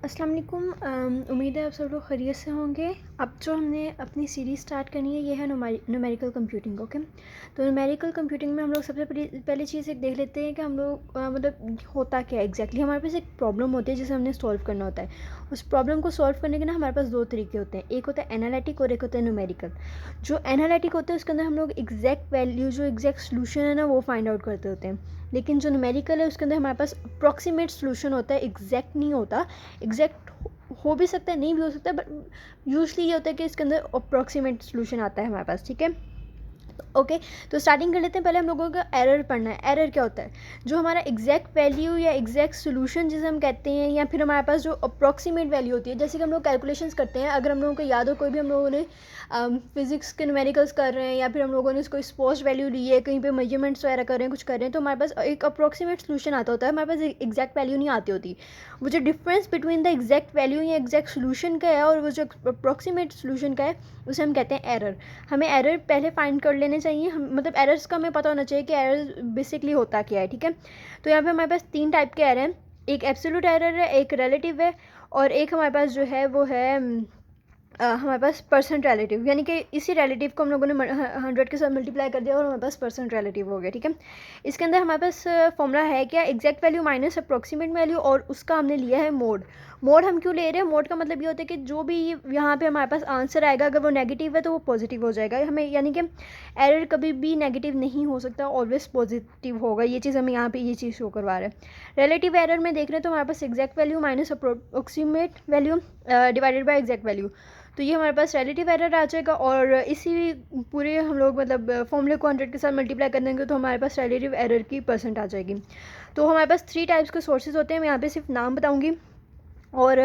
अस्सलाम वालेकुम। उम्मीद है आप सब लोग खैरियत से होंगे। अब जो हमने अपनी सीरीज़ स्टार्ट करनी है ये है न्यूमेरिकल कंप्यूटिंग। ओके, तो न्यूमेरिकल कंप्यूटिंग में हम लोग सबसे पहली चीज़ एक देख लेते हैं कि हम लोग मतलब होता क्या है एग्जैक्टली। हमारे पास एक प्रॉब्लम होती है जिसे हमने सॉल्व करना होता है। उस प्रॉब्लम को सॉल्व करने के ना हमारे पास दो तरीके होते हैं, एक होता है एनालिटिक और एक होता है न्यूमेरिकल। जो एनालिटिक होता है उसके अंदर हम लोग एग्जैक्ट वैल्यू जो एग्जैक्ट सोल्यूशन है ना वो फाइंड आउट करते होते हैं, लेकिन जो न्यूमेरिकल है उसके अंदर हमारे पास अप्रॉक्सीमेट सोल्यूशन होता है, एग्जैक्ट नहीं होता। एग्जैक्ट हो भी सकता है, नहीं भी हो सकता है, बट यूजली ये होता है कि इसके अंदर अप्रॉक्सीमेट सोल्यूशन आता है हमारे पास। ठीक है, ओके तो स्टार्टिंग कर लेते हैं। पहले हम लोगों का एरर पढ़ना है। एरर क्या होता है? जो हमारा एग्जैक्ट वैल्यू या एग्जैक्ट सोल्यूशन जिसे हम कहते हैं, या फिर हमारे पास जो अप्रॉक्सीमेट वैल्यू होती है, जैसे कि हम लोग कैलकुलेशंस करते हैं। अगर हम लोगों को याद हो, कोई भी हम लोगों ने फिजिक्स के न्यूमेरिकल्स कर रहे हैं या फिर हम लोगों ने कोई स्पोज वैल्यू ली है, कहीं पे मेजरमेंट्स वगैरह कर रहे हैं, कुछ कर रहे हैं, तो हमारे पास एक अप्रॉक्सीमेट सोल्यूशन आता होता है, हमारे पास एग्जैक्ट वैल्यू नहीं आती होती। वो जो difference between the exact value या एग्जैक्ट सोल्यूशन का है और वो जो अप्रॉक्सीमेट सोल्यूशन का है उसे हम कहते हैं एरर। हमें एरर पहले फाइंड कर लेने चाहिए, हम मतलब एरर्स का हमें पता होना चाहिए कि एरर बेसिकली होता क्या है। ठीक है, तो यहाँ पे हमारे पास तीन टाइप के एरर हैं, एक एब्सोल्यूट एरर है, एक रिलेटिव है, और एक हमारे पास जो है वो है हमारे पास परसेंट रिलेटिव, यानी कि इसी रिलेटिव को हम लोगों ने 100 के साथ मल्टीप्लाई कर दिया और हमारे पास परसेंट रिलेटिव हो गया। ठीक है, इसके अंदर हमारे पास फॉर्मूला है क्या, exact value minus approximate value, और उसका हमने लिया है मोड। मोड हम क्यों ले रहे हैं? मोड का मतलब ये होता है कि जो भी यहाँ पे हमारे पास आंसर आएगा, अगर वो नेगेटिव है तो वो पॉजिटिव हो जाएगा हमें, यानी कि एरर कभी भी नेगेटिव नहीं हो सकता, ऑलवेज पॉजिटिव होगा। ये चीज़ हमें यहाँ पे ये चीज़ शो करवा रहा है। रिलेटिव एरर में देख रहे हैं तो हमारे पास exact value minus approximate value divided by exact value, तो ये हमारे पास रिलेटिव एरर आ जाएगा। और इसी पूरे हम लोग मतलब फॉर्मूले को 100 के साथ मल्टीप्लाई कर देंगे तो हमारे पास रिलेटिव एरर की परसेंट आ जाएगी। तो हमारे पास 3 टाइप्स के सोर्सेज होते हैं, मैं यहाँ पे सिर्फ नाम बताऊँगी और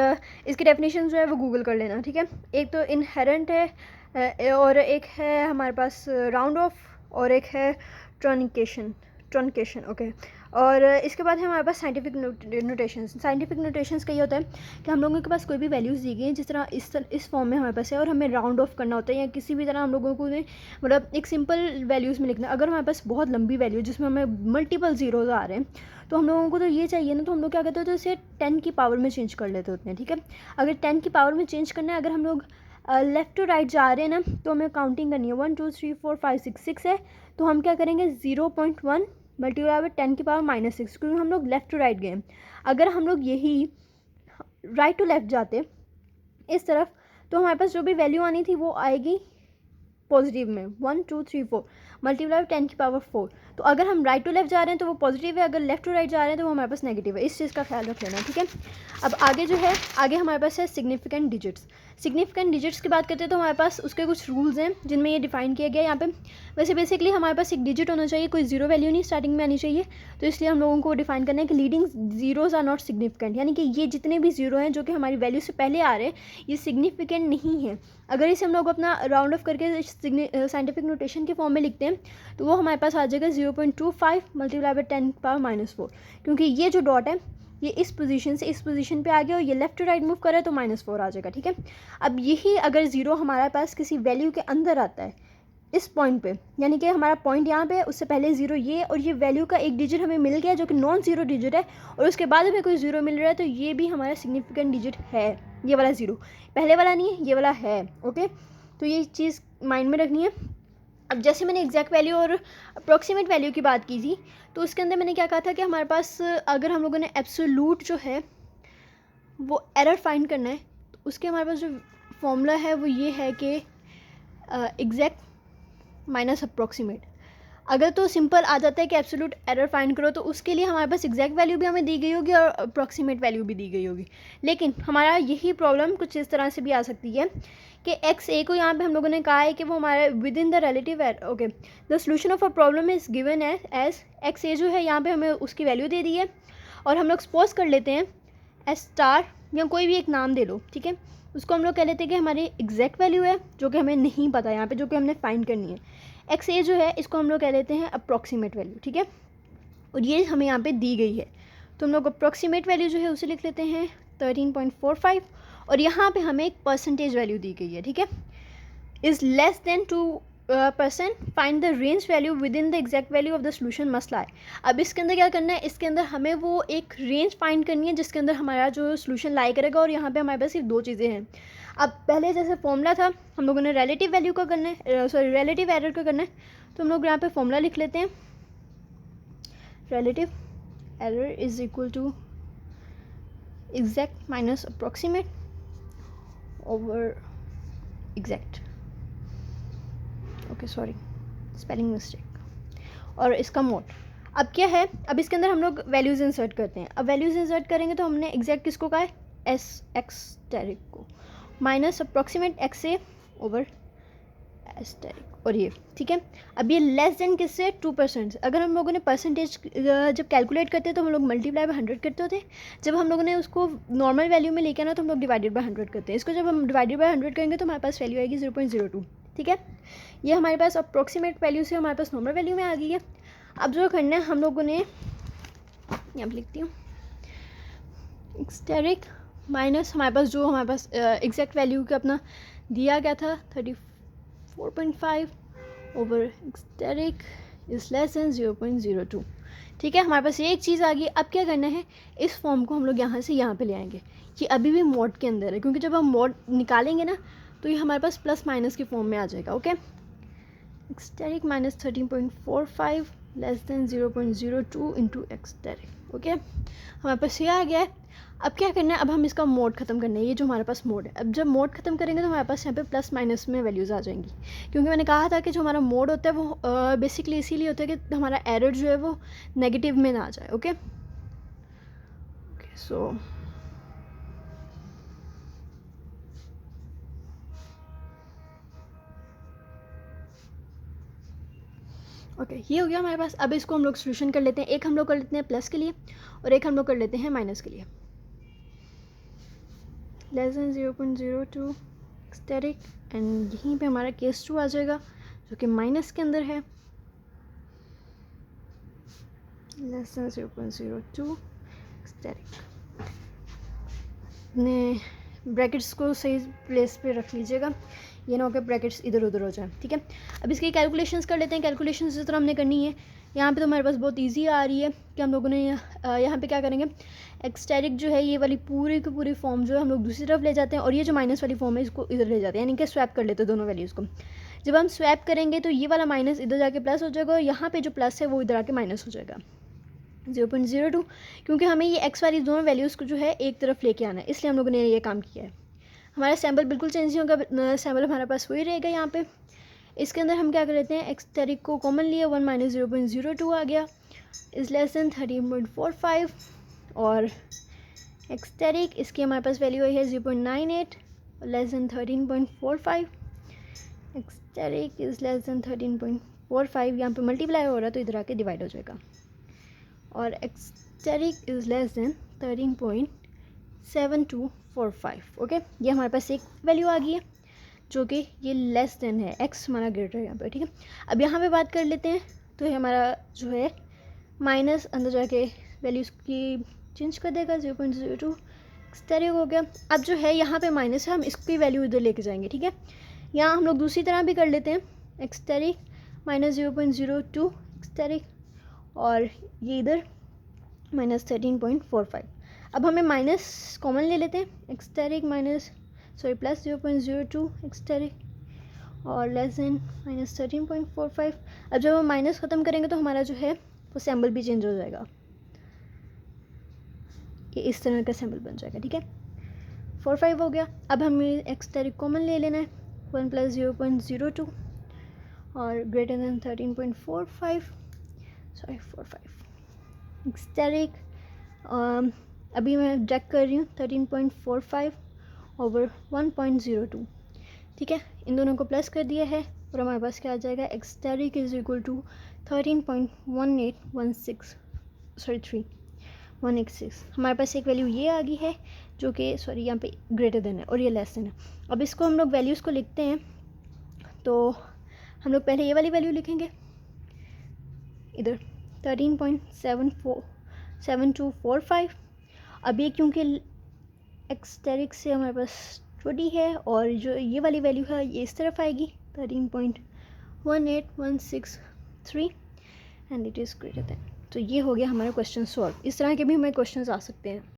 इसकी डेफिनेशन जो है वो गूगल कर लेना। ठीक है, एक तो इनहेरेंट है, और एक है हमारे पास राउंड ऑफ, और एक है ट्रॉनिकेशन। ओके, और इसके बाद है हमारे पास साइंटिफिक नोटेशंस। साइंटिफिक नोटेशंस का ये होता है कि हम लोगों के पास कोई भी वैल्यूज़ दी गई हैं, जिस तरह इस फॉर्म में हमारे पास है, और हमें राउंड ऑफ करना होता है, या किसी भी तरह हम लोगों को मतलब एक सिंपल वैल्यूज़ में लिखना। अगर हमारे पास बहुत लंबी वैल्यू जिसमें हमें मल्टीपल जीरोज आ रहे हैं, तो हम लोगों को तो ये चाहिए ना, तो हम लोग क्या करते होते हैं, इसे 10 की पावर में चेंज कर लेते होते हैं। ठीक है, अगर 10 की पावर में चेंज करना है, अगर हम लोग लेफ़्ट टू राइट जा रहे हैं ना, तो हमें काउंटिंग करनी है 1 2 3 4 5 6 6 है, तो हम क्या करेंगे 0.1 मल्टीप्लाई बाय 10 की पावर -6, क्योंकि हम लोग लेफ़्ट टू राइट गए। अगर हम लोग यही राइट टू लेफ़्ट जाते इस तरफ, तो हमारे पास जो भी वैल्यू आनी थी वो आएगी पॉजिटिव में 1 2 3 4 मल्टीप्लाई 10 की पावर 4। तो अगर हम राइट टू लेफ्ट जा रहे हैं तो वो पॉजिटिव है, अगर लेफ्ट टू राइट जा रहे हैं तो वो हमारे पास नेगेटिव है। इस चीज़ का ख्याल रख लेना। ठीक है, अब आगे जो है, आगे हमारे पास है सिग्निफिकेंट डिजिट्स। सिग्निफिकेंट डिजिट्स की बात करते हैं तो हमारे पास उसके कुछ रूल्स हैं जिनमें ये डिफाइन किया गया है यहाँ पे। वैसे बेसिकली हमारे पास एक डिजिट होना चाहिए, कोई जीरो वैल्यू नहीं स्टार्टिंग में आनी चाहिए, तो इसलिए हम लोगों को डिफाइन करना है कि leading zeros are not significant, यानी कि ये जितने भी जीरो हैं जो कि हमारी वैल्यू से पहले आ रहे हैं ये सिग्निफिकेंट नहीं है। अगर इसे हम लोग अपना राउंड ऑफ करके साइंटिफिक नोटेशन के फॉर्म में लिखते हैं तो वो हमारे पास आ जाएगा 0.25 मल्टीप्लाई बाय 10 पावर -4, क्योंकि ये जो डॉट है ये इस पोजीशन से इस पोजीशन पे आ गया और ये लेफ्ट टू राइट मूव कर रहा है तो -4 आ जाएगा। ठीक है, अब यही अगर ज़ीरो हमारे पास किसी वैल्यू के अंदर आता है इस पॉइंट पे, यानी कि हमारा पॉइंट यहाँ पे है, उससे पहले ज़ीरो ये, और ये वैल्यू का एक डिजिट हमें मिल गया जो कि नॉन ज़ीरो डिजिट है, और उसके बाद हमें कोई ज़ीरो मिल रहा है, तो ये भी हमारा सिग्निफिकेंट डिजिट है। ये वाला ज़ीरो पहले वाला नहीं है, ये वाला है। ओके, तो ये चीज़ माइंड में रखनी है। अब जैसे मैंने एग्जैक्ट वैल्यू और अप्रॉक्सीमेट वैल्यू की बात की थी, तो उसके अंदर मैंने क्या कहा था कि हमारे पास अगर हम लोगों ने एब्सोल्यूट जो है वो एरर फाइंड करना है, तो उसके हमारे पास जो फॉर्मूला है वो ये है कि एग्जैक्ट माइनस अप्रॉक्सीमेट। अगर तो सिंपल आ जाता है कि एब्सोल्यूट एरर फाइंड करो, तो उसके लिए हमारे पास एग्जैक्ट वैल्यू भी हमें दी गई होगी और अप्रॉक्सीमेट वैल्यू भी दी गई होगी। लेकिन हमारा यही प्रॉब्लम कुछ इस तरह से भी आ सकती है कि एक्स ए को यहाँ पे हम लोगों ने कहा है कि वो हमारे within the relative okay the solution of a problem is given as x A जो है यहाँ पे हमें उसकी वैल्यू दे दी है, और हम लोग सपोज कर लेते हैं एस स्टार, या कोई भी एक नाम दे लो। ठीक है, उसको हम लोग कह लेते हैं कि हमारी एग्जैक्ट वैल्यू है जो कि हमें नहीं पता यहाँ पे, जो कि हमने फाइंड करनी है। एक्स ए जो है इसको हम लोग कह लेते हैं अप्रॉक्सीमेट वैल्यू। ठीक है, और ये हमें यहाँ पे दी गई है, तो हम लोग अप्रॉक्सीमेट वैल्यू जो है उसे लिख लेते हैं 13.45, और यहाँ पे हमें एक परसेंटेज वैल्यू दी गई है। ठीक है, is less then 2 percent find the range value with in the exact value of the solution must लाई। अब इसके अंदर क्या करना है, इसके अंदर हमें वो एक रेंज फाइंड करनी है जिसके अंदर हमारा जो सोल्यूशन लाई करेगा, और यहाँ पे हमारे पास सिर्फ दो चीज़ें हैं। अब पहले जैसे फॉर्मूला था, हम लोगों ने रिलेटिव वैल्यू का करना है, सॉरी रिलेटिव एरर का करना है, तो हम लोग यहाँ पे फॉर्मूला लिख लेते हैं। Relative error is equal to exact minus approximate over exact, okay sorry spelling mistake, और इसका मोड। अब क्या है, अब इसके अंदर हम लोग वैल्यूज़ इंसर्ट करते हैं। अब वैल्यूज़ इंसर्ट करेंगे तो हमने एग्जैक्ट किसको कहा है, एस एक्सटेरिक को, माइनस अप्रॉक्सीमेट एक्स से ओवर एस्टेरिक, और ये ठीक है। अब ये लेस देन किससे, 2%। अगर हम लोगों ने परसेंटेज जब कैलकुलेट करते तो हम लोग मल्टीप्लाई बाय 100 करते होते, जब हम लोगों ने उसको नॉर्मल वैल्यू में लेके आना तो हम लोग डिवाइडेड बाय 100 करते हैं। इसको जब हम डिवाइडेड बाय 100 करेंगे तो हमारे पास वैल्यू आएगी 0.02, ठीक है। ये हमारे पास अप्रॉक्सीमेट वैल्यू से हमारे पास नॉर्मल वैल्यू में आ गई है। अब जो करना है हम लोगों ने, यहाँ पर लिखती हूँ, एक्सटेरिक माइनस हमारे पास जो हमारे पास एग्जैक्ट वैल्यू का अपना दिया गया था 34.5 ओवर एक्सटेरिक इज लेस देन 0.02, ठीक है। हमारे पास ये एक चीज़ आ गई। अब क्या करना है, इस फॉर्म को हम लोग यहाँ से यहाँ पे ले आएंगे। ये अभी भी मोड के अंदर है, क्योंकि जब हम मोड निकालेंगे ना तो ये हमारे पास प्लस माइनस की फॉर्म में आ जाएगा, okay. Asterisk minus 13.45 less than 0.02 into asterisk, okay. हमारे पास ये आ गया है। अब क्या करना है, अब हम इसका मोड ख़त्म करना है, ये जो हमारे पास मोड है। अब जब मोड ख़त्म करेंगे तो हमारे पास यहाँ पे प्लस माइनस में वैल्यूज़ आ जाएंगी, क्योंकि मैंने कहा था कि जो हमारा मोड होता है वो बेसिकली इसीलिए होता है कि हमारा एरर जो है वो नेगेटिव में ना आ जाए, ओके। सो ओके, ये हो गया हमारे पास। अब इसको हम लोग सोल्यूशन कर लेते हैं। एक हम लोग कर लेते हैं प्लस के लिए और एक हम लोग कर लेते हैं माइनस के लिए। लेस देन 0.02 एक्सटेरिक, एंड यहीं पे हमारा केस 2 आ जाएगा जो कि माइनस के अंदर है। लेस देन 0.02 एक्सटेरिक, अपने ब्रैकेट्स को सही प्लेस पे रख लीजिएगा, ये ना हो कि ब्रैकेट्स इधर उधर हो जाए, ठीक है। अब इसकी कैलकुलेशंस कर लेते हैं। कैलकुलेशंस जिस तरह हमने करनी है, यहाँ पे तो हमारे पास बहुत इजी आ रही है कि हम लोगों ने यहाँ पे क्या करेंगे, एक्सटेरिक जो है ये वाली पूरी की पूरी फॉर्म जो है हम लोग दूसरी तरफ ले जाते हैं, और ये जो माइनस वाली फॉर्म है इसको इधर ले जाते हैं, यानी कि स्वैप कर लेते हैं दोनों वैल्यूज़ को। जब हम स्वैप करेंगे तो ये वाला माइनस इधर जाके प्लस हो जाएगा, और यहाँ पर जो प्लस है वो इधर आके माइनस हो जाएगा 0.02, क्योंकि हमें ये एक्स वाली दोनों वैल्यूज़ को जो है एक तरफ लेके आना है, इसलिए हम लोगों ने ये काम किया है। हमारा सैम्पल बिल्कुल चेंज नहीं होगा, सैम्पल हमारे पास वही रहेगा। यहाँ पे इसके अंदर हम क्या कर लेते हैं, एक्सटेरिक को कॉमन लिया, 1 माइनस 0.02 आ गया, इज़ लेस देन 13.45, और एक्सटेरिक इसकी हमारे पास वैल्यू आई है 0.98 less than 13.45। Asterisk is less than 13.45, यहाँ पे मल्टीप्लाई हो रहा है तो इधर आके डिवाइड हो जाएगा, और एक्सटेरिक इज़ लेस देन 13.7245, ओके। ये हमारे पास एक वैल्यू आ गई है जो कि ये लेस देन है, एक्स हमारा ग्रेटर है यहाँ पे, ठीक है। अब यहाँ पे बात कर लेते हैं, तो ये हमारा जो है माइनस अंदर जाके वैल्यूज़ की चेंज कर देगा, 0.02 एक्सटेरिक हो गया। अब जो है यहाँ पे माइनस है, हम इसकी वैल्यू इधर लेके जाएंगे, ठीक है। यहाँ हम लोग दूसरी तरह भी कर लेते हैं, एक्सटेरिक माइनस 0.02 एक्सटेरिक, और ये इधर माइनस 13.45। अब हमें माइनस कॉमन ले लेते हैं, एक्सटेरिक प्लस 0.02 एक्सटेरिक, और लेस देन माइनस 13.45। अब जब हम माइनस ख़त्म करेंगे तो हमारा जो है वो सैम्पल भी चेंज हो जाएगा, ये इस तरह का सैम्पल बन जाएगा, ठीक है। 45 हो गया। अब हमें एक्सटेरिक कॉमन ले लेना है, 1 प्लस 0.02 और ग्रेटर देन 13.45, सॉरी 45 एक्सटेरिक, अभी मैं चेक कर रही हूँ 13.45 ओवर 1.02, ठीक है। इन दोनों को प्लस कर दिया है और हमारे पास क्या आ जाएगा, एक्सटेरिक इज इक्वल टू 13.186 हमारे पास एक वैल्यू ये आ गई है जो कि सॉरी यहाँ पे ग्रेटर देन है और ये लेस देन है। अब इसको हम लोग वैल्यूज़ को लिखते हैं, तो हम लोग पहले ये वाली वैल्यू लिखेंगे इधर 13.7245। अब ये क्योंकि एक्सटेरिक से हमारे पास छोटी है और जो ये वाली वैल्यू है ये इस तरफ आएगी 13. 18163 and it is greater than. तो ये हो गया हमारा क्वेश्चन सॉल्व। इस तरह के भी हमें क्वेश्चंस आ सकते हैं।